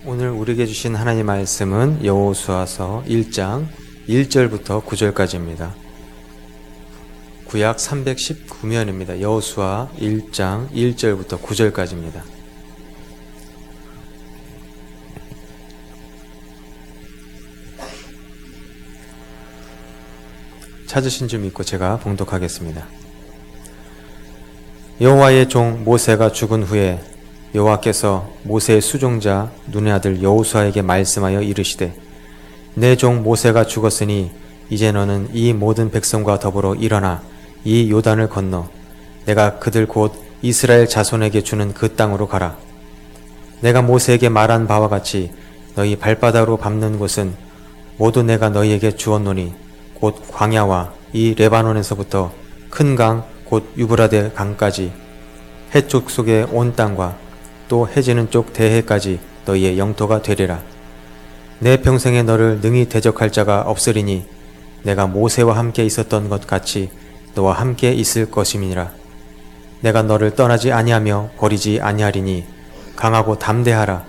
오늘 우리에게 주신 하나님 말씀은 여호수아서 1장 1절부터 9절까지입니다. 구약 319면입니다. 여호수아 1장 1절부터 9절까지입니다. 찾으신 줄 믿고 제가 봉독하겠습니다. 여호와의 종 모세가 죽은 후에 여호와께서 모세의 수종자 눈의 아들 여호수아에게 말씀하여 이르시되 내 종 모세가 죽었으니 이제 너는 이 모든 백성과 더불어 일어나 이 요단을 건너 내가 그들 곧 이스라엘 자손에게 주는 그 땅으로 가라. 내가 모세에게 말한 바와 같이 너희 발바닥으로 밟는 곳은 모두 내가 너희에게 주었노니 곧 광야와 이 레바논에서부터 큰 강 곧 유브라데 강까지 해쪽 속의 온 땅과 또 해지는 쪽 대해까지 너희의 영토가 되리라. 내 평생에 너를 능히 대적할 자가 없으리니 내가 모세와 함께 있었던 것 같이 너와 함께 있을 것임이니라. 내가 너를 떠나지 아니하며 버리지 아니하리니 강하고 담대하라.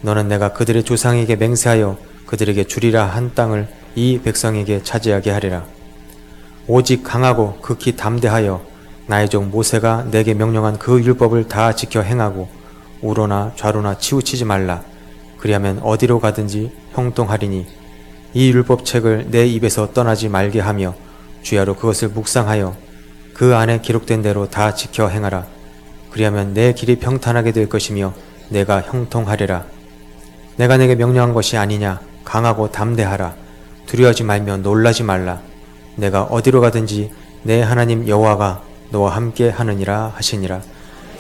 너는 내가 그들의 조상에게 맹세하여 그들에게 주리라 한 땅을 이 백성에게 차지하게 하리라. 오직 강하고 극히 담대하여 나의 종 모세가 내게 명령한 그 율법을 다 지켜 행하고 우로나 좌로나 치우치지 말라. 그리하면 어디로 가든지 형통하리니 이 율법책을 내 입에서 떠나지 말게 하며 주야로 그것을 묵상하여 그 안에 기록된 대로 다 지켜 행하라. 그리하면 내 길이 평탄하게 될 것이며 내가 형통하리라. 내가 내게 명령한 것이 아니냐. 강하고 담대하라. 두려워하지 말며 놀라지 말라. 내가 어디로 가든지 내 하나님 여호와가 너와 함께 하느니라 하시니라.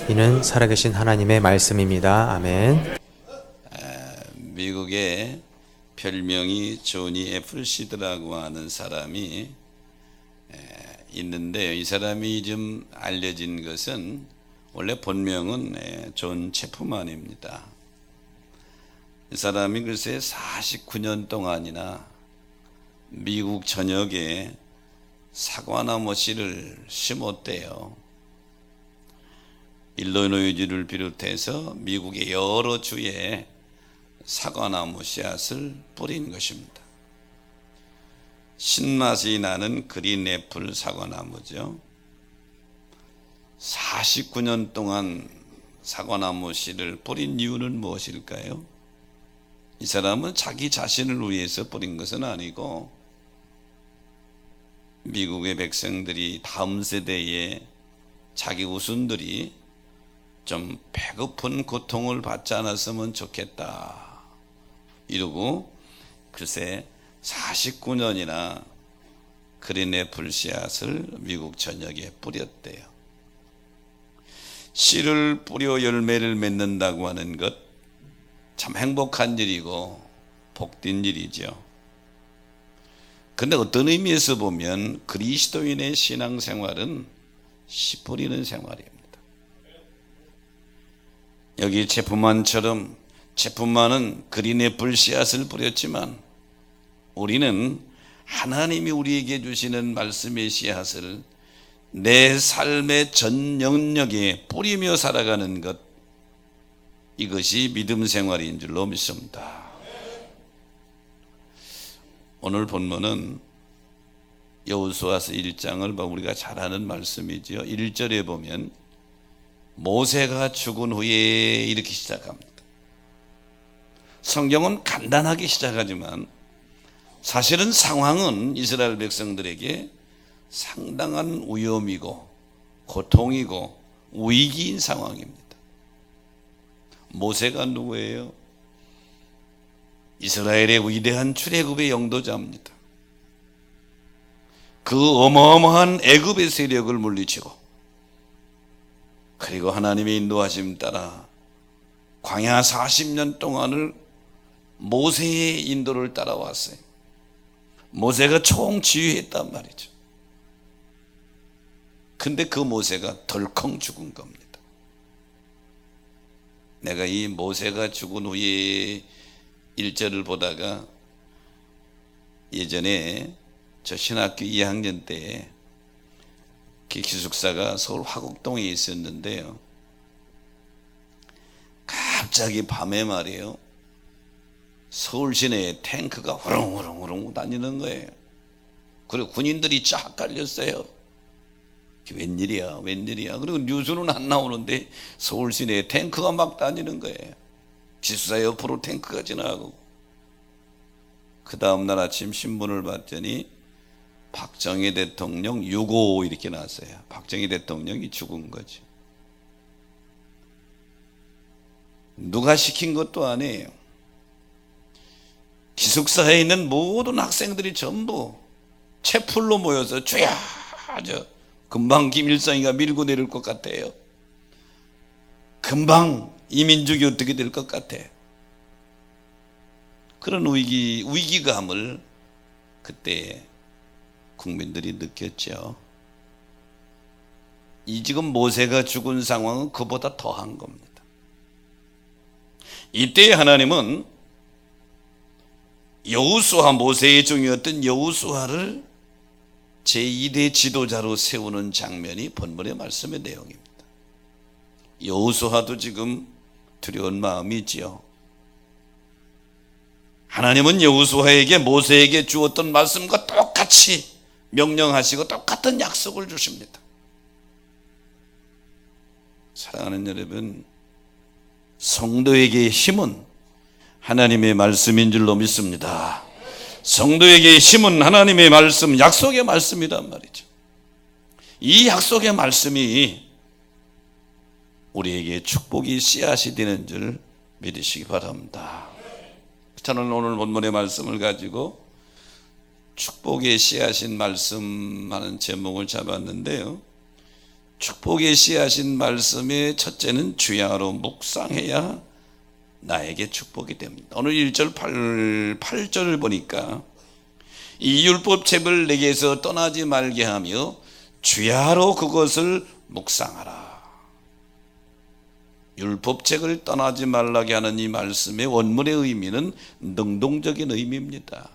이는 살아계신 하나님의 말씀입니다. 아멘. 미국의 별명이 조니 애플시드라고 하는 사람이 있는데요. 이 사람이 좀 알려진 것은 원래 본명은 존 체프만입니다. 이 사람이 글쎄 49년 동안이나 미국 전역에 사과나무 씨를 심었대요. 일리노이주를 비롯해서 미국의 여러 주에 사과나무 씨앗을 뿌린 것입니다. 신맛이 나는 그린 애플 사과나무죠. 49년 동안 사과나무 씨를 뿌린 이유는 무엇일까요? 이 사람은 자기 자신을 위해서 뿌린 것은 아니고 미국의 백성들이 다음 세대에 자기 후손들이 좀 배고픈 고통을 받지 않았으면 좋겠다 이러고 글쎄 49년이나 그린애플 씨앗을 미국 전역에 뿌렸대요. 씨를 뿌려 열매를 맺는다고 하는 것 참 행복한 일이고 복된 일이죠. 그런데 어떤 의미에서 보면 그리스도인의 신앙생활은 씨 뿌리는 생활입니다. 여기 체프만처럼 체프만은 그린애플 씨앗을 뿌렸지만 우리는 하나님이 우리에게 주시는 말씀의 씨앗을 내 삶의 전 영역에 뿌리며 살아가는 것, 이것이 믿음 생활인 줄로 믿습니다. 오늘 본문은 여호수아서 1장을 우리가 잘 아는 말씀이죠. 1절에 보면 모세가 죽은 후에 이렇게 시작합니다. 성경은 간단하게 시작하지만 사실은 상황은 이스라엘 백성들에게 상당한 위험이고 고통이고 위기인 상황입니다. 모세가 누구예요? 이스라엘의 위대한 출애굽의 영도자입니다. 그 어마어마한 애굽의 세력을 물리치고 그리고 하나님의 인도하심 따라 광야 40년 동안을 모세의 인도를 따라왔어요. 모세가 총지휘했단 말이죠. 근데 그 모세가 덜컹 죽은 겁니다. 내가 이 모세가 죽은 후에 1절을 보다가 예전에 저 신학교 2학년 때 기숙사가 서울 화곡동에 있었는데요. 갑자기 밤에 말이에요. 서울 시내에 탱크가 후릉후릉 다니는 거예요. 그리고 군인들이 쫙 깔렸어요. 웬일이야. 그리고 뉴스는 안 나오는데 서울 시내에 탱크가 막 다니는 거예요. 지수사 옆으로 탱크가 지나가고. 그 다음날 아침 신문을 봤더니 박정희 대통령 6.55 이렇게 나왔어요. 박정희 대통령이 죽은 거지. 누가 시킨 것도 아니에요. 기숙사에 있는 모든 학생들이 전부 채플로 모여서 주야, 금방 김일성이가 밀고 내릴 것 같아요. 금방 이 민족이 어떻게 될 것 같아. 그런 위기감을 그때 국민들이 느꼈죠. 이 지금 모세가 죽은 상황은 그보다 더한 겁니다. 이때 하나님은 여호수아, 모세의 종이었던 여호수아를 제2대 지도자로 세우는 장면이 본문의 말씀의 내용입니다. 여호수아도 지금 두려운 마음이 있지요. 하나님은 여호수아에게 모세에게 주었던 말씀과 똑같이 명령하시고 똑같은 약속을 주십니다. 사랑하는 여러분, 성도에게의 힘은 하나님의 말씀인 줄로 믿습니다. 성도에게의 힘은 하나님의 말씀, 약속의 말씀이란 말이죠. 이 약속의 말씀이 우리에게 축복이 씨앗이 되는 줄 믿으시기 바랍니다. 저는 오늘 본문의 말씀을 가지고 축복의 씨앗인 말씀 하는 제목을 잡았는데요. 축복의 씨앗인 말씀의 첫째는 주야로 묵상해야 나에게 축복이 됩니다. 오늘 1절 8절을 보니까 이 율법책을 내게서 떠나지 말게 하며 주야로 그것을 묵상하라. 율법책을 떠나지 말라게 하는 이 말씀의 원문의 의미는 능동적인 의미입니다.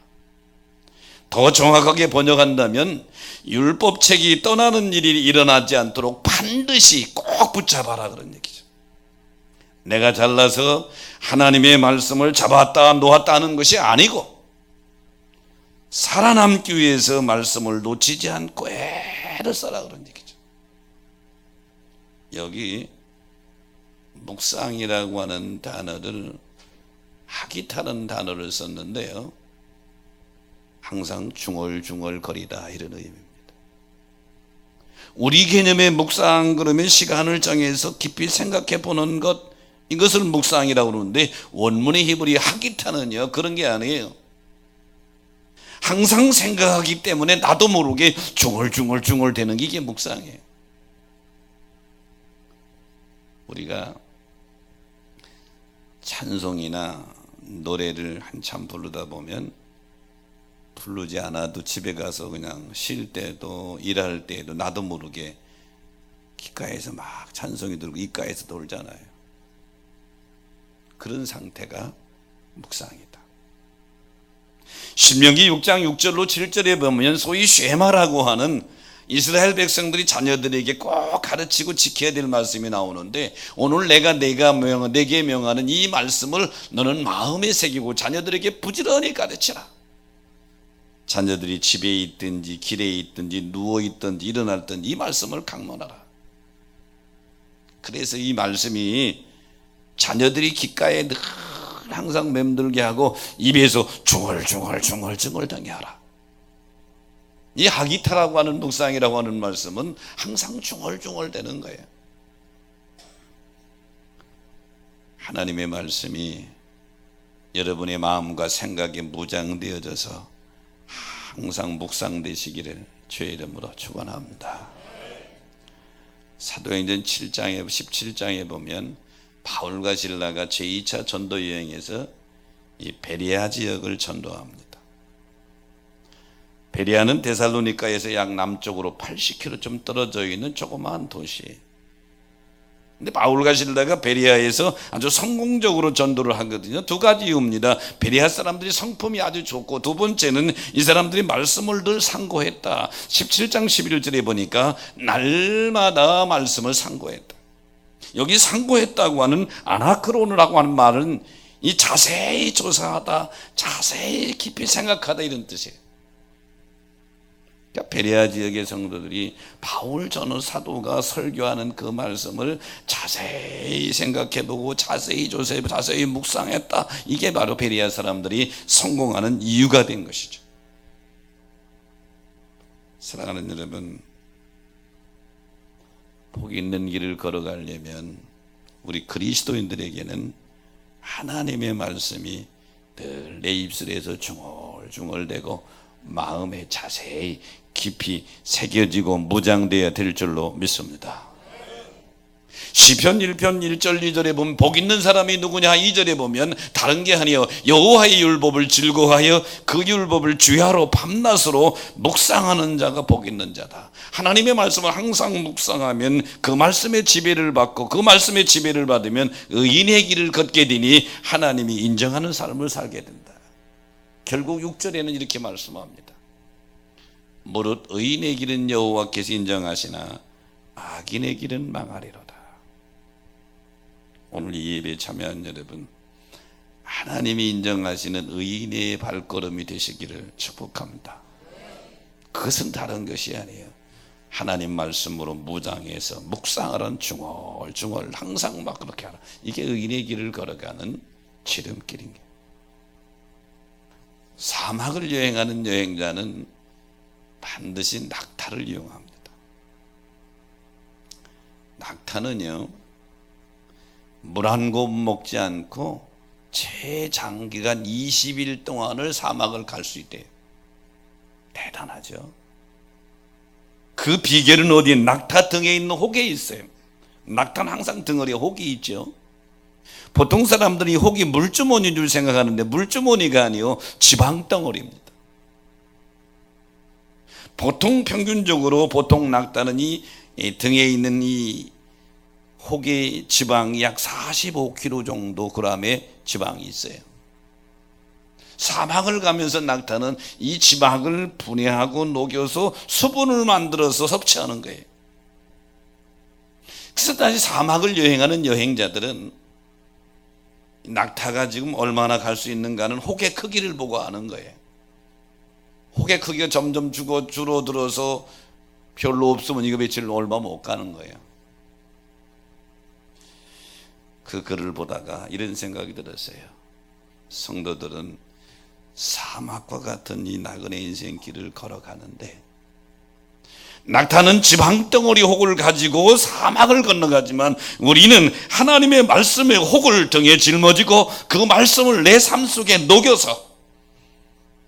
더 정확하게 번역한다면 율법책이 떠나는 일이 일어나지 않도록 반드시 꼭 붙잡아라 그런 얘기죠. 내가 잘나서 하나님의 말씀을 잡았다 놓았다 하는 것이 아니고 살아남기 위해서 말씀을 놓치지 않고 애를 써라 그런 얘기죠. 여기 묵상이라고 하는 단어를 하깃하는 단어를 썼는데요. 항상 중얼중얼거리다 이런 의미입니다. 우리 개념의 묵상 그러면 시간을 정해서 깊이 생각해 보는 것, 이것을 묵상이라고 그러는데 원문의 히브리 하깃하는요 그런 게 아니에요. 항상 생각하기 때문에 나도 모르게 중얼중얼 되는 게 이게 묵상이에요. 우리가 찬송이나 노래를 한참 부르다 보면 부르지 않아도 집에 가서 그냥 쉴 때도 일할 때도 나도 모르게 귓가에서 막 찬송이 들고 입가에서 돌잖아요. 그런 상태가 묵상이다. 신명기 6장 6절로 7절에 보면 소위 쉐마라고 하는 이스라엘 백성들이 자녀들에게 꼭 가르치고 지켜야 될 말씀이 나오는데 오늘 내게 명하는 이 말씀을 너는 마음에 새기고 자녀들에게 부지런히 가르치라. 자녀들이 집에 있든지 길에 있든지 누워 있든지 일어났든지 이 말씀을 강론하라. 그래서 이 말씀이 자녀들이 귓가에 늘 항상 맴돌게 하고 입에서 중얼중얼 당게 하라. 이 하기타라고 하는 묵상이라고 하는 말씀은 항상 중얼중얼 되는 거예요. 하나님의 말씀이 여러분의 마음과 생각에 무장되어져서 항상 묵상되시기를 주의 이름으로 축원합니다. 사도행전 17장에 보면 바울과 실라가 제2차 전도 여행에서 이 베레아 지역을 전도합니다. 베레아는 데살로니가에서 약 남쪽으로 80km 좀 떨어져 있는 조그마한 도시예요. 근데 바울과 실라가 베레아에서 아주 성공적으로 전도를 하거든요. 두 가지 이유입니다. 베레아 사람들이 성품이 아주 좋고 두 번째는 이 사람들이 말씀을 늘 상고했다. 17장 11절에 보니까 날마다 말씀을 상고했다. 여기 상고했다고 하는 아나크로노라고 하는 말은 이 자세히 조사하다, 자세히 깊이 생각하다 이런 뜻이에요. 그러니까 베레아 지역의 성도들이 바울 전후 사도가 설교하는 그 말씀을 자세히 생각해보고 자세히 조사해보고 자세히 묵상했다. 이게 바로 베레아 사람들이 성공하는 이유가 된 것이죠. 사랑하는 여러분, 복 있는 길을 걸어가려면 우리 그리스도인들에게는 하나님의 말씀이 늘 내 입술에서 중얼중얼대고 마음에 자세히 깊이 새겨지고 무장되어야 될 줄로 믿습니다. 시편 1편 1절 2절에 보면 복 있는 사람이 누구냐, 2절에 보면 다른 게 아니요 여호와의 율법을 즐거워하여 그 율법을 주야로 밤낮으로 묵상하는 자가 복 있는 자다. 하나님의 말씀을 항상 묵상하면 그 말씀의 지배를 받고 그 말씀의 지배를 받으면 의인의 길을 걷게 되니 하나님이 인정하는 삶을 살게 된다. 결국 6절에는 이렇게 말씀합니다. 무릇 의인의 길은 여호와께서 인정하시나 악인의 길은 망하리로다. 오늘 이 예배에 참여한 여러분, 하나님이 인정하시는 의인의 발걸음이 되시기를 축복합니다. 그것은 다른 것이 아니에요. 하나님 말씀으로 무장해서 묵상하는 중얼중얼 항상 막 그렇게 하라. 이게 의인의 길을 걸어가는 지름길인 거예요. 사막을 여행하는 여행자는 반드시 낙타를 이용합니다. 낙타는요, 물 한 곳 먹지 않고 최장기간 20일 동안을 사막을 갈 수 있대요. 대단하죠. 그 비결은 어디에? 낙타 등에 있는 혹에 있어요. 낙타는 항상 덩어리에 혹이 있죠. 보통 사람들이 혹이 물주머니인 줄 생각하는데 물주머니가 아니요 지방덩어리입니다. 보통 평균적으로 보통 낙타는 이 등에 있는 이 혹의 지방이 약 45kg 정도 그램의 지방이 있어요. 사막을 가면서 낙타는 이 지방을 분해하고 녹여서 수분을 만들어서 섭취하는 거예요. 그래서 다시 사막을 여행하는 여행자들은 낙타가 지금 얼마나 갈 수 있는가는 혹의 크기를 보고 아는 거예요. 혹의 크기가 점점 줄어들어서 별로 없으면 이거 며칠 얼마 못 가는 거예요. 그 글을 보다가 이런 생각이 들었어요. 성도들은 사막과 같은 이 나그네 인생길을 걸어가는데 낙타는 지방덩어리 혹을 가지고 사막을 건너가지만 우리는 하나님의 말씀의 혹을 등에 짊어지고 그 말씀을 내 삶 속에 녹여서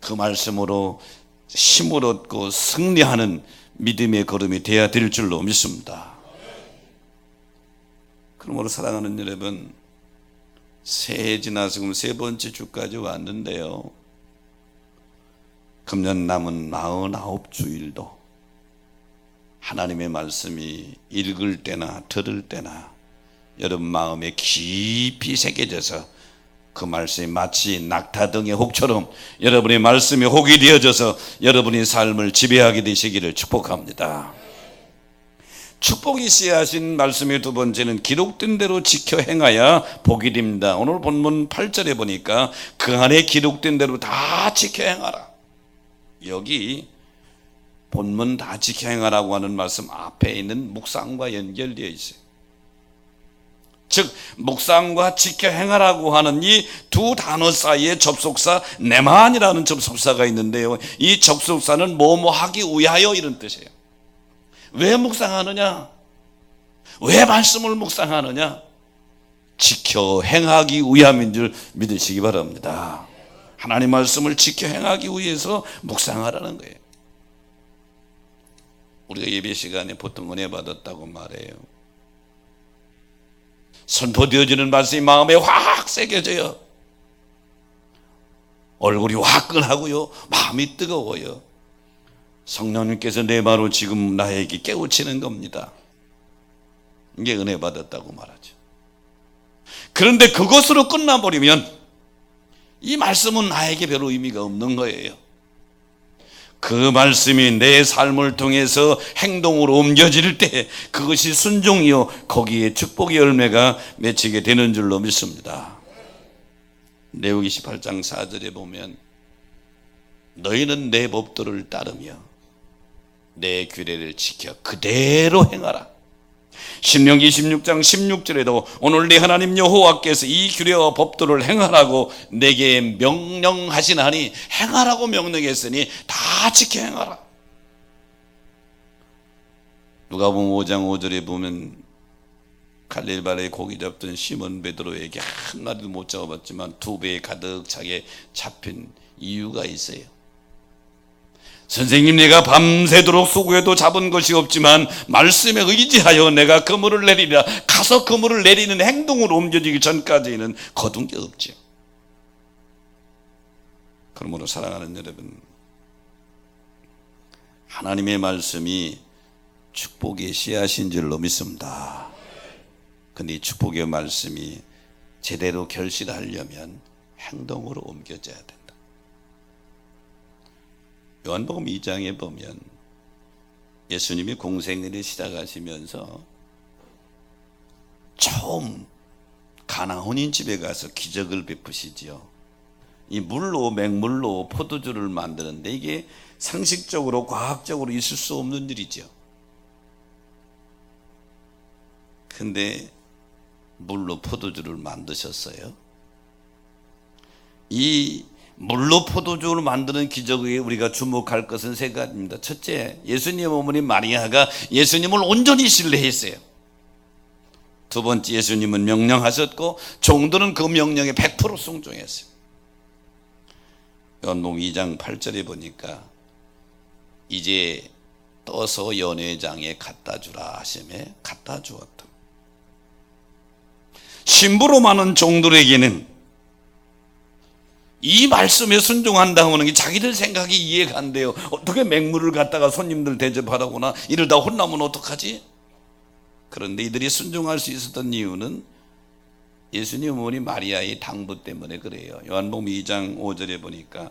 그 말씀으로 힘을 얻고 승리하는 믿음의 걸음이 되어야 될 줄로 믿습니다. 그러므로 사랑하는 여러분, 새해 지나서 지금 세 번째 주까지 왔는데요, 금년 남은 49주일도 하나님의 말씀이 읽을 때나 들을 때나 여러분 마음에 깊이 새겨져서 그 말씀이 마치 낙타 등의 혹처럼 여러분의 말씀이 혹이 되어져서 여러분의 삶을 지배하게 되시기를 축복합니다. 축복이 씨하신 말씀의 두 번째는 기록된 대로 지켜 행하야 복이 됩니다. 오늘 본문 8절에 보니까 그 안에 기록된 대로 다 지켜 행하라. 여기 본문 다 지켜 행하라고 하는 말씀 앞에 있는 묵상과 연결되어 있어요. 즉 묵상과 지켜 행하라고 하는 이 두 단어 사이에 접속사 네만이라는 접속사가 있는데요, 이 접속사는 뭐뭐 하기 위하여 이런 뜻이에요. 왜 묵상하느냐? 왜 말씀을 묵상하느냐? 지켜 행하기 위함인 줄 믿으시기 바랍니다. 하나님 말씀을 지켜 행하기 위해서 묵상하라는 거예요. 우리가 예배 시간에 보통 은혜 받았다고 말해요. 선포되어지는 말씀이 마음에 확 새겨져요. 얼굴이 화끈하고요, 마음이 뜨거워요. 성령님께서 내 말로 지금 나에게 깨우치는 겁니다. 이게 은혜 받았다고 말하죠. 그런데 그것으로 끝나버리면 이 말씀은 나에게 별로 의미가 없는 거예요. 그 말씀이 내 삶을 통해서 행동으로 옮겨질 때 그것이 순종이요 거기에 축복의 열매가 맺히게 되는 줄로 믿습니다. 레위기 18장 4절에 보면 너희는 내 법도를 따르며 내 규례를 지켜 그대로 행하라. 신명기 16장 16절에도 오늘 네 하나님 여호와께서 이 규례와 법도를 행하라고 내게 명령하시나니 행하라고 명령했으니 다 지켜 행하라. 누가복음 5장 5절에 보면 갈릴바에 고기 잡던 시몬 베드로에게 한 마리도 못 잡아봤지만 2배에 가득 차게 잡힌 이유가 있어요. 선생님, 내가 밤새도록 수고해도 잡은 것이 없지만 말씀에 의지하여 내가 그물을 내리라. 가서 그물을 내리는 행동으로 옮겨지기 전까지는 거둔 게 없죠. 그러므로 사랑하는 여러분, 하나님의 말씀이 축복의 씨앗인 줄로 믿습니다. 근데 이 축복의 말씀이 제대로 결실하려면 행동으로 옮겨져야 된다. 요한복음 2장에 보면 예수님이 공생애를 시작하시면서 처음 가나 혼인집에 가서 기적을 베푸시지요. 이 물로, 맹물로 포도주를 만드는데 이게 상식적으로 과학적으로 있을 수 없는 일이죠. 근데 물로 포도주를 만드셨어요. 이 물로 포도주를 만드는 기적에 우리가 주목할 것은 세 가지입니다. 첫째, 예수님 어머니 마리아가 예수님을 온전히 신뢰했어요. 두 번째, 예수님은 명령하셨고 종들은 그 명령에 100% 순종했어요. 요한복음 2장 8절에 보니까 이제 떠서 연회장에 갖다 주라 하심에 갖다 주었다. 심부름 많은 종들에게는 이 말씀에 순종한다고 하는 게 자기들 생각이 이해가 안 돼요. 어떻게 맹물을 갖다가 손님들 대접하라거나 이러다 혼나면 어떡하지? 그런데 이들이 순종할 수 있었던 이유는 예수님 어머니 마리아의 당부 때문에 그래요. 요한복음 2장 5절에 보니까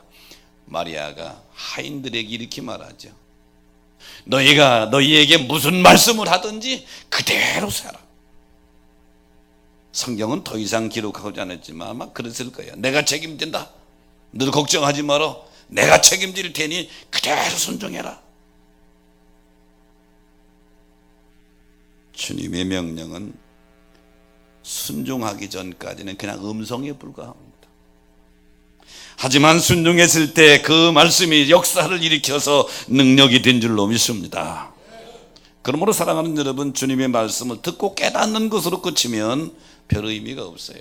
마리아가 하인들에게 이렇게 말하죠. 너희가 너희에게 무슨 말씀을 하든지 그대로 살아. 성경은 더 이상 기록하지 않았지만 아마 그랬을 거예요. 내가 책임진다. 너 걱정하지 마라. 내가 책임질 테니 그대로 순종해라. 주님의 명령은 순종하기 전까지는 그냥 음성에 불과합니다. 하지만 순종했을 때 그 말씀이 역사를 일으켜서 능력이 된 줄로 믿습니다. 그러므로 사랑하는 여러분, 주님의 말씀을 듣고 깨닫는 것으로 그치면 별 의미가 없어요.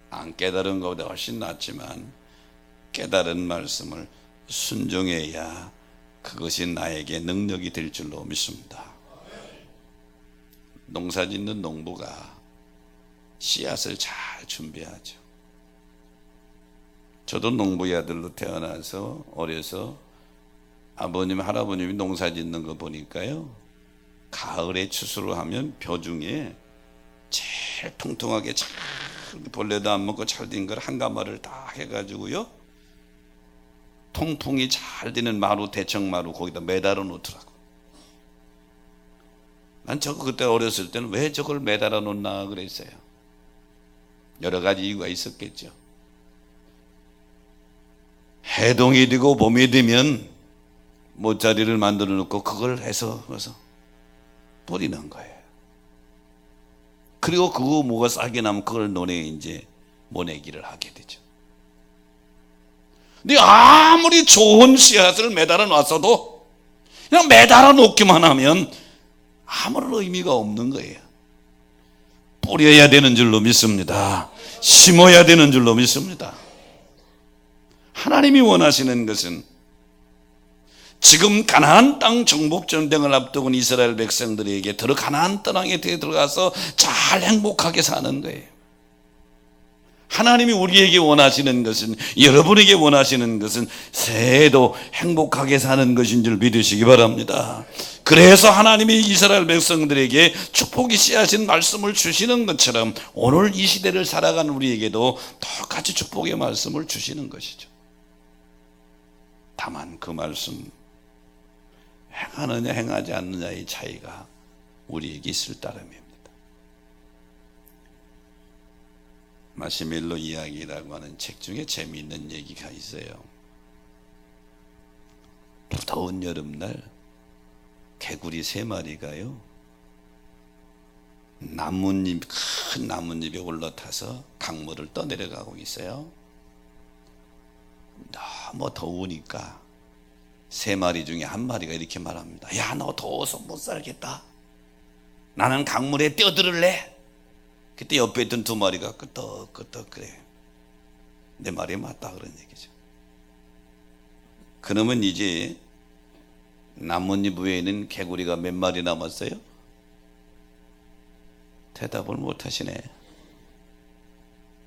안 깨달은 것보다 훨씬 낫지만 깨달은 말씀을 순종해야 그것이 나에게 능력이 될 줄로 믿습니다. 농사 짓는 농부가 씨앗을 잘 준비하죠. 저도 농부의 아들로 태어나서 어려서 아버님, 할아버님이 농사 짓는 거 보니까요, 가을에 추수를 하면 벼 중에 제일 통통하게 잘 벌레도 안 먹고 잘 된 걸 한 가마를 다 해가지고요, 통풍이 잘 되는 마루, 대청마루 거기다 매달아 놓더라고. 난 저거 그때 어렸을 때는 왜 저걸 매달아 놓나 그랬어요. 여러 가지 이유가 있었겠죠. 해동이 되고 봄이 되면 모짜리를 만들어 놓고 그걸 해서 뿌리는 거예요. 그리고 그거 뭐가 싹이 나면 그걸 논에 이제 모내기를 하게 되죠. 근데 아무리 좋은 씨앗을 매달아 놨어도 그냥 매달아 놓기만 하면 아무런 의미가 없는 거예요. 뿌려야 되는 줄로 믿습니다. 심어야 되는 줄로 믿습니다. 하나님이 원하시는 것은 지금 가나안 땅 정복 전쟁을 앞두고 이스라엘 백성들에게 가나안 땅에 들어가서 잘 행복하게 사는 거예요. 하나님이 우리에게 원하시는 것은, 여러분에게 원하시는 것은 새해도 행복하게 사는 것인 줄 믿으시기 바랍니다. 그래서 하나님이 이스라엘 백성들에게 축복이 씨앗인 말씀을 주시는 것처럼 오늘 이 시대를 살아가는 우리에게도 똑같이 축복의 말씀을 주시는 것이죠. 다만 그 말씀 행하느냐 행하지 않느냐의 차이가 우리에게 있을 따름입니다. 마시멜로 이야기라고 하는 책 중에 재미있는 얘기가 있어요. 더운 여름날 개구리 3마리가요 큰 나뭇잎에 올라타서 강물을 떠내려가고 있어요. 너무 더우니까 3마리 중에 1마리가 이렇게 말합니다. 야, 너 더워서 못 살겠다. 나는 강물에 뛰어들을래. 그때 옆에 있던 2마리가 끄떡끄떡 그래. 내 말이 맞다 그런 얘기죠. 그러면 이제 나뭇잎 외에는 개구리가 몇 마리 남았어요? 대답을 못 하시네.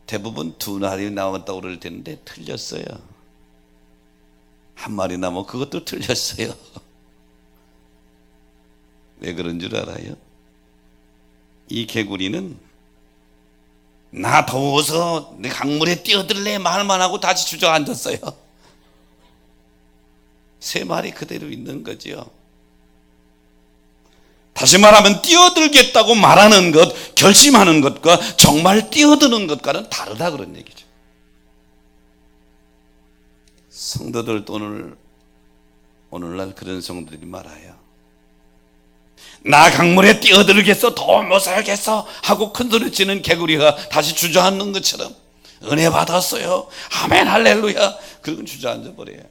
대부분 2마리 남았다고 그럴 텐데 틀렸어요. 1마리 남아 그것도 틀렸어요. 왜 그런 줄 알아요? 이 개구리는 나 더워서 내 강물에 뛰어들래 말만 하고 다시 주저앉았어요. 3마리 그대로 있는 거죠. 다시 말하면 뛰어들겠다고 말하는 것, 결심하는 것과 정말 뛰어드는 것과는 다르다 그런 얘기죠. 성도들 오늘날 그런 성도들이 많아요. 나 강물에 뛰어들겠어, 더 못 살겠어 하고 큰소리치는 개구리가 다시 주저앉는 것처럼 은혜 받았어요, 아멘 할렐루야, 그건 주저앉아 버려요.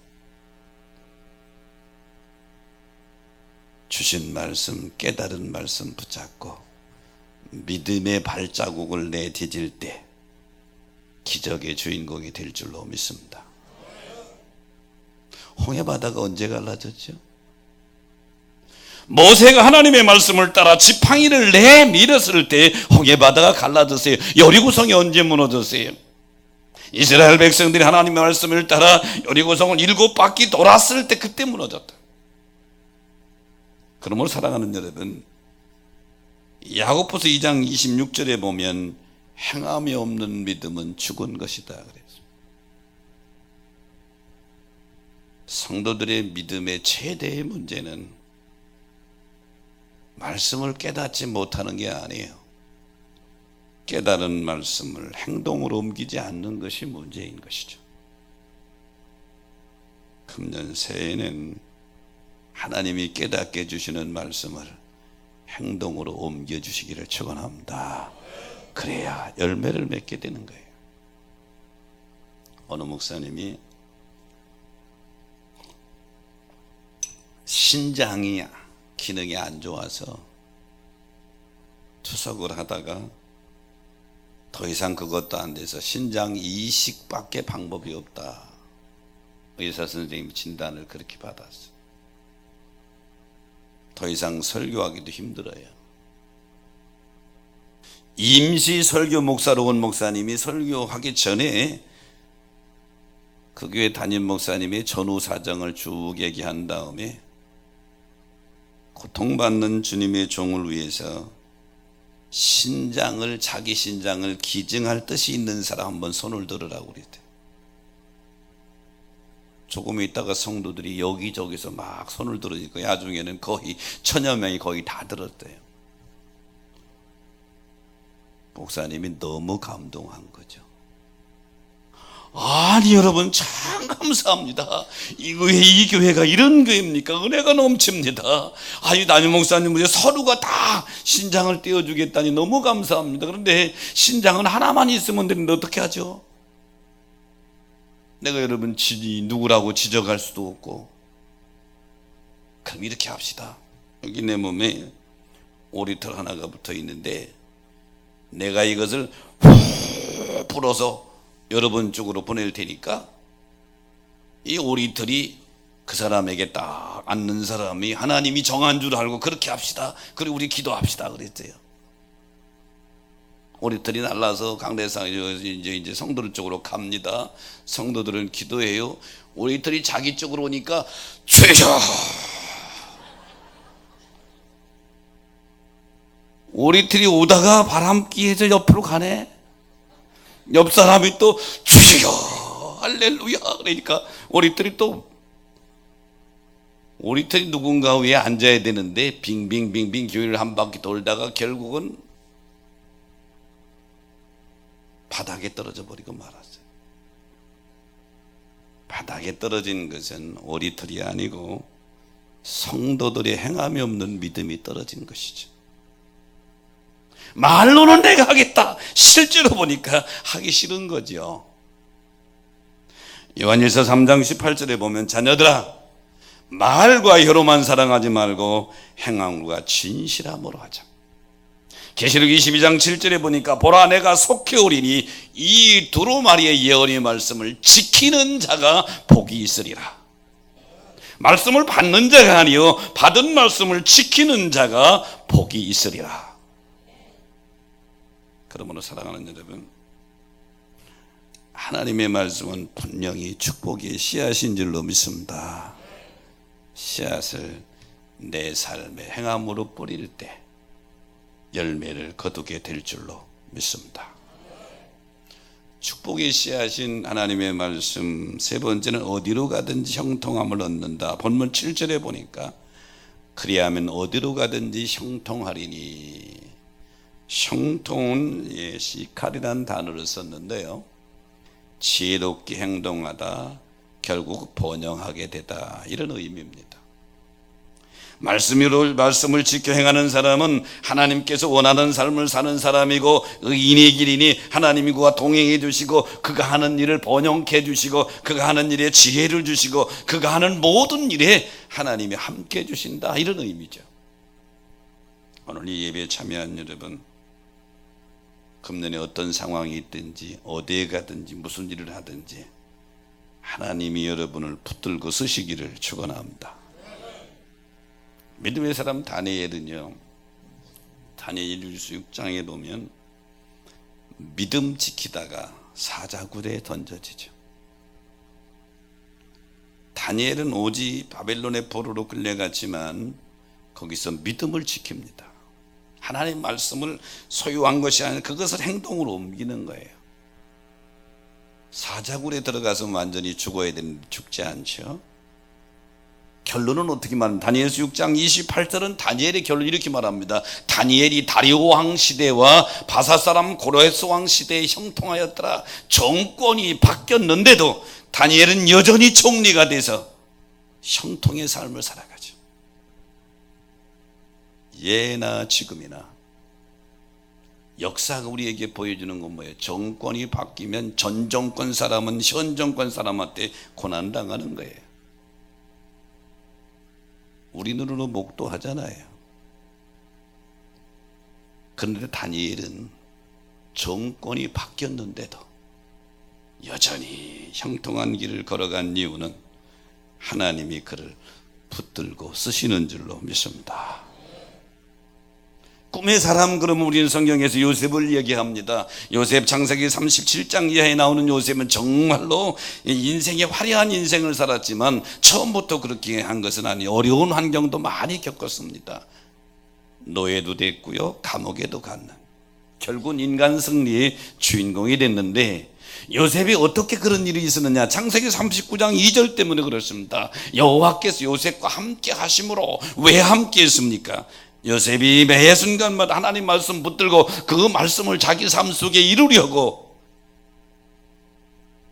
주신 말씀, 깨달은 말씀 붙잡고 믿음의 발자국을 내디딜 때 기적의 주인공이 될 줄로 믿습니다. 홍해바다가 언제 갈라졌죠? 모세가 하나님의 말씀을 따라 지팡이를 내밀었을 때 홍해바다가 갈라졌어요. 여리고성이 언제 무너졌어요? 이스라엘 백성들이 하나님의 말씀을 따라 여리고성을 7바퀴 돌았을 때 그때 무너졌다. 그러므로 사랑하는 여러분, 야고보서 2장 26절에 보면 행함이 없는 믿음은 죽은 것이다 그랬어요. 성도들의 믿음의 최대의 문제는 말씀을 깨닫지 못하는 게 아니에요. 깨달은 말씀을 행동으로 옮기지 않는 것이 문제인 것이죠. 금년 새해에는 하나님이 깨닫게 해주시는 말씀을 행동으로 옮겨주시기를 축원합니다. 그래야 열매를 맺게 되는 거예요. 어느 목사님이 신장이 기능이 안 좋아서 투석을 하다가 더 이상 그것도 안 돼서 신장 이식밖에 방법이 없다, 의사 선생님 진단을 그렇게 받았어요. 더 이상 설교하기도 힘들어요. 임시 설교 목사로 온 목사님이 설교하기 전에 그 교회 담임 목사님의 전후 사정을 쭉 얘기한 다음에 고통받는 주님의 종을 위해서 자기 신장을 기증할 뜻이 있는 사람 한번 손을 들으라고 그랬대요. 조금 있다가 성도들이 여기저기서 막 손을 들으니까 나중에는 거의 1000여 명이 거의 다 들었대요. 목사님이 너무 감동한 거죠. 아니 여러분, 참 감사합니다. 이 교회가 이런 교회입니까? 은혜가 넘칩니다. 아니 담임 목사님 서로가 다 신장을 떼어주겠다니 너무 감사합니다. 그런데 신장은 하나만 있으면 되는데 어떻게 하죠? 내가 여러분 누구라고 지적할 수도 없고. 그럼 이렇게 합시다. 여기 내 몸에 오리털 하나가 붙어 있는데 내가 이것을 후 불어서 여러분 쪽으로 보낼 테니까 이 오리털이 그 사람에게 딱 앉는 사람이 하나님이 정한 줄 알고 그렇게 합시다. 그리고 우리 기도합시다 그랬어요. 오리털이 날라서 강대상 이제 성도들 쪽으로 갑니다. 성도들은 기도해요. 오리털이 자기 쪽으로 오니까 주여, 오리털이 오다가 바람기에서 옆으로 가네. 옆 사람이 또 주여 할렐루야 그러니까 오리털이 누군가 위에 앉아야 되는데 빙빙빙빙 교회를 한 바퀴 돌다가 결국은 바닥에 떨어져 버리고 말았어요. 바닥에 떨어진 것은 오리털이 아니고 성도들의 행함이 없는 믿음이 떨어진 것이죠. 말로는 내가 하겠다, 실제로 보니까 하기 싫은 거죠. 요한일서 3장 18절에 보면 자녀들아 말과 혀로만 사랑하지 말고 행함과 진실함으로 하자. 계시록 22장 7절에 보니까 보라 내가 속히 오리니 이 두루마리의 예언의 말씀을 지키는 자가 복이 있으리라. 말씀을 받는 자가 아니요 받은 말씀을 지키는 자가 복이 있으리라. 그러므로 사랑하는 여러분, 하나님의 말씀은 분명히 축복의 씨앗인 줄로 믿습니다. 씨앗을 내 삶의 행함으로 뿌릴 때 열매를 거두게 될 줄로 믿습니다. 축복의 씨앗인 하나님의 말씀 세 번째는 어디로 가든지 형통함을 얻는다. 본문 7절에 보니까 그리하면 어디로 가든지 형통하리니, 형통은 시칼이라는 단어를 썼는데요, 지혜롭게 행동하다, 결국 번영하게 되다, 이런 의미입니다. 말씀을 지켜 행하는 사람은 하나님께서 원하는 삶을 사는 사람이고 의인의 길이니 하나님이 그와 동행해 주시고 그가 하는 일을 번영케 해 주시고 그가 하는 일에 지혜를 주시고 그가 하는 모든 일에 하나님이 함께 해 주신다, 이런 의미죠. 오늘 이 예배에 참여한 여러분, 금년에 어떤 상황이 있든지 어디에 가든지 무슨 일을 하든지 하나님이 여러분을 붙들고 서시기를 축원합니다. 믿음의 사람 다니엘은요, 다니엘 6장에 보면 믿음 지키다가 사자굴에 던져지죠. 다니엘은 오직 바벨론의 포로로 끌려갔지만 거기서 믿음을 지킵니다. 하나님 말씀을 소유한 것이 아니라 그것을 행동으로 옮기는 거예요. 사자굴에 들어가서 완전히 죽어야 되는데 죽지 않죠. 결론은 어떻게 말합니까? 다니엘서 6장 28절은 다니엘의 결론 이렇게 말합니다. 다니엘이 다리오 왕 시대와 바사 사람 고레스 왕 시대에 형통하였더라. 정권이 바뀌었는데도 다니엘은 여전히 총리가 돼서 형통의 삶을 살아가죠. 예나 지금이나 역사가 우리에게 보여주는 건 뭐예요? 정권이 바뀌면 전 정권 사람은 현 정권 사람한테 고난당하는 거예요. 우리 눈으로 목도하잖아요. 그런데 다니엘은 정권이 바뀌었는데도 여전히 형통한 길을 걸어간 이유는 하나님이 그를 붙들고 쓰시는 줄로 믿습니다. 꿈의 사람, 그러면 우리는 성경에서 요셉을 얘기합니다. 요셉, 창세기 37장 이하에 나오는 요셉은 정말로 인생의 화려한 인생을 살았지만 처음부터 그렇게 한 것은 아니에요. 어려운 환경도 많이 겪었습니다. 노예도 됐고요, 감옥에도 갔는, 결국은 인간 승리의 주인공이 됐는데 요셉이 어떻게 그런 일이 있었느냐? 창세기 39장 2절 때문에 그렇습니다. 여호와께서 요셉과 함께 하심으로. 왜 함께 했습니까? 요셉이 매 순간마다 하나님 말씀 붙들고 그 말씀을 자기 삶 속에 이루려고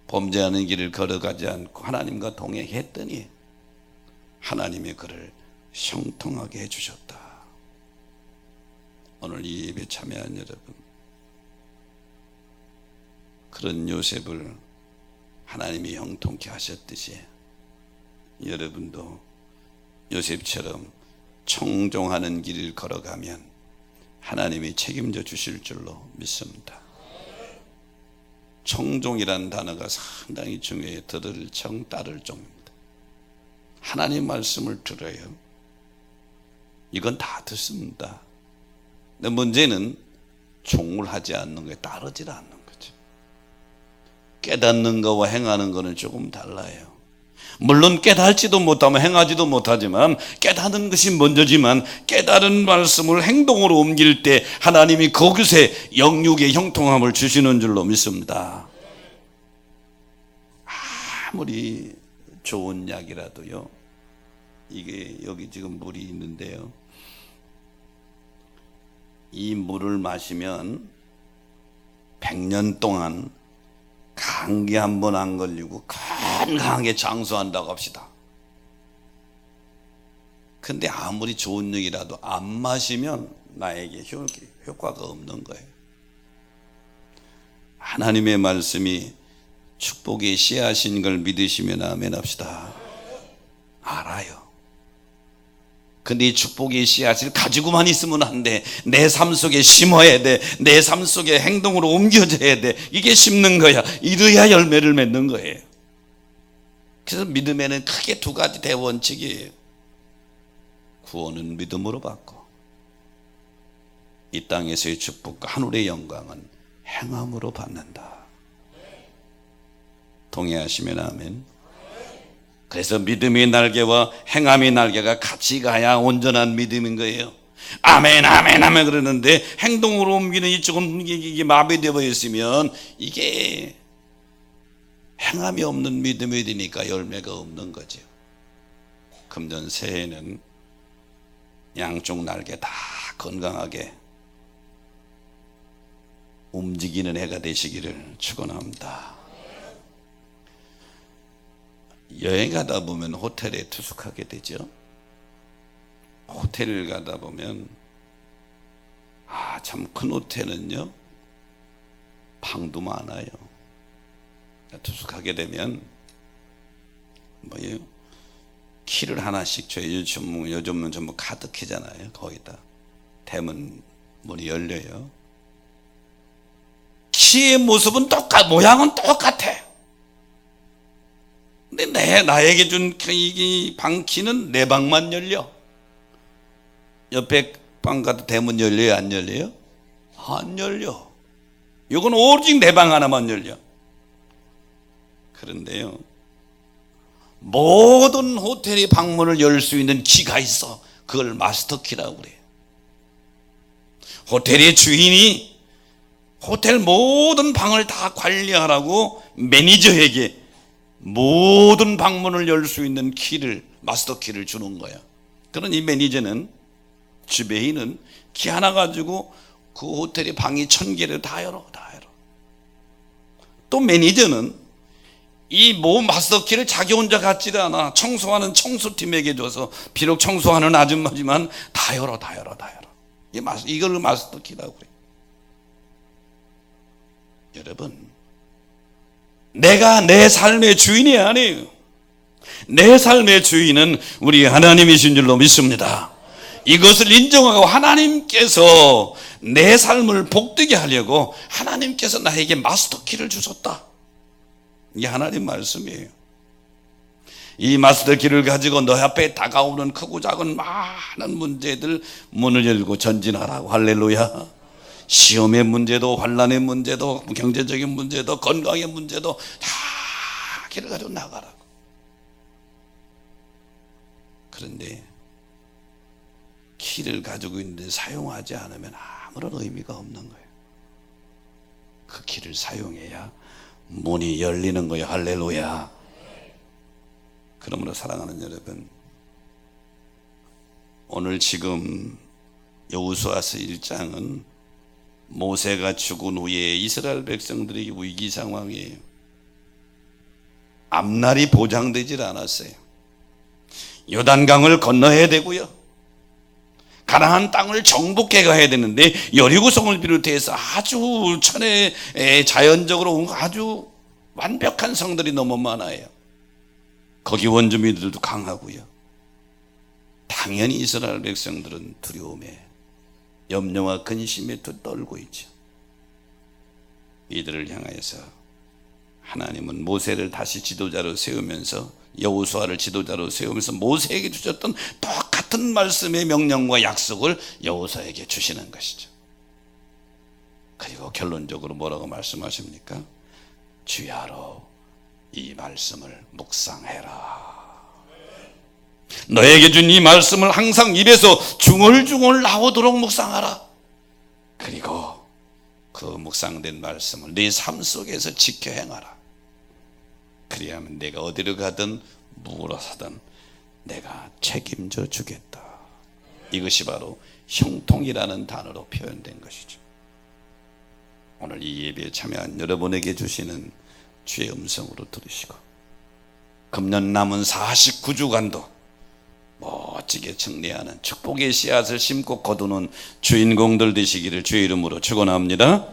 범죄하는 길을 걸어가지 않고 하나님과 동행했더니 하나님이 그를 형통하게 해주셨다. 오늘 이 예배 참여한 여러분, 그런 요셉을 하나님이 형통케 하셨듯이 여러분도 요셉처럼 청종하는 길을 걸어가면 하나님이 책임져 주실 줄로 믿습니다. 청종이라는 단어가 상당히 중요해요. 들을 청, 따를 종입니다. 하나님 말씀을 들어요. 이건 다 듣습니다. 근데 문제는 종을 하지 않는 거예요. 따르질 않는 거죠. 깨닫는 거와 행하는 거는 조금 달라요. 물론 깨달지도 못하면 행하지도 못하지만 깨닫는 것이 먼저지만 깨달은 말씀을 행동으로 옮길 때 하나님이 거기서 영육의 형통함을 주시는 줄로 믿습니다. 아무리 좋은 약이라도요, 이게 여기 지금 물이 있는데요, 이 물을 마시면 100년 동안 감기 한 번 안 걸리고 건강하게 장수한다고 합시다. 근데 아무리 좋은 약이라도 안 마시면 나에게 효과가 없는 거예요. 하나님의 말씀이 축복의 씨앗인 걸 믿으시면 아멘 합시다. 알아요. 근데 이 축복의 씨앗을 가지고만 있으면 안 돼. 내 삶 속에 심어야 돼. 내 삶 속에 행동으로 옮겨져야 돼. 이게 심는 거야. 이래야 열매를 맺는 거예요. 그래서 믿음에는 크게 두 가지 대원칙이에요. 구원은 믿음으로 받고, 이 땅에서의 축복과 하늘의 영광은 행함으로 받는다. 동의하시면 아멘. 그래서 믿음의 날개와 행함의 날개가 같이 가야 온전한 믿음인 거예요. 아멘 아멘 아멘 그러는데 행동으로 옮기는 이쪽은 이게 마비되어 있으면 이게 행함이 없는 믿음이 되니까 열매가 없는 거죠. 금년 새해에는 양쪽 날개 다 건강하게 움직이는 해가 되시기를 축원합니다. 여행 가다 보면 호텔에 투숙하게 되죠. 호텔을 가다 보면 참 큰 호텔은요 방도 많아요. 투숙하게 되면 키를 하나씩 줘요. 요즘은 전부 카드키잖아요. 거기다 대문 문이 열려요. 키의 모습은 모양은 똑같아. 근데 나에게 준 이 방 키는 내 방만 열려. 옆에 방 가도 대문 열려요? 안 열려요? 안 열려. 이건 오직 내 방 하나만 열려. 그런데요, 모든 호텔의 방문을 열 수 있는 키가 있어. 그걸 마스터 키라고 그래요. 호텔의 주인이 호텔 모든 방을 다 관리하라고 매니저에게 모든 방문을 열 수 있는 키를, 마스터 키를 주는 거야. 그런 이 매니저는, 주배인은 키 하나 가지고 그 호텔의 방이 1000개를 다 열어. 또 매니저는 이 마스터 키를 자기 혼자 갖지를 않아. 청소하는 청소팀에게 줘서, 비록 청소하는 아줌마지만 다 열어. 이걸 마스터 키라고 그래. 여러분, 내가 내 삶의 주인이 아니에요. 내 삶의 주인은 우리 하나님이신 줄로 믿습니다. 이것을 인정하고 하나님께서 내 삶을 복되게 하려고 하나님께서 나에게 마스터 키를 주셨다. 이게 하나님 말씀이에요. 이 마스터 키를 가지고 너 앞에 다가오는 크고 작은 많은 문제들 문을 열고 전진하라고. 할렐루야. 시험의 문제도, 환난의 문제도, 경제적인 문제도, 건강의 문제도 다 키를 가지고 나가라고. 그런데 키를 가지고 있는데 사용하지 않으면 아무런 의미가 없는 거예요. 그 키를 사용해야 문이 열리는 거예요. 할렐루야. 그러므로 사랑하는 여러분, 오늘 지금 여호수아서 1장은 모세가 죽은 후에 이스라엘 백성들이 위기 상황이에요. 앞날이 보장되질 않았어요. 요단강을 건너야 되고요, 가나안 땅을 정복해 가야 되는데 여리고성을 비롯해서 아주 천혜 자연적으로 아주 완벽한 성들이 너무 많아요. 거기 원주민들도 강하고요. 당연히 이스라엘 백성들은 두려움에, 염려와 근심에 떨고 있죠. 이들을 향하여서 하나님은 모세를 다시 지도자로 세우면서, 여호수아를 지도자로 세우면서 모세에게 주셨던 똑같은 말씀의 명령과 약속을 여호수아에게 주시는 것이죠. 그리고 결론적으로 뭐라고 말씀하십니까? 주야로 이 말씀을 묵상해라. 너에게 준 이 말씀을 항상 입에서 중얼중얼 나오도록 묵상하라. 그리고 그 묵상된 말씀을 네 삶 속에서 지켜 행하라. 그리하면 내가 어디로 가든 무엇을 하든 내가 책임져 주겠다. 이것이 바로 형통이라는 단어로 표현된 것이죠. 오늘 이 예배에 참여한 여러분에게 주시는 주의 음성으로 들으시고 금년 남은 49주간도 멋지게 정리하는 축복의 씨앗을 심고 거두는 주인공들 되시기를 주의 이름으로 축원합니다.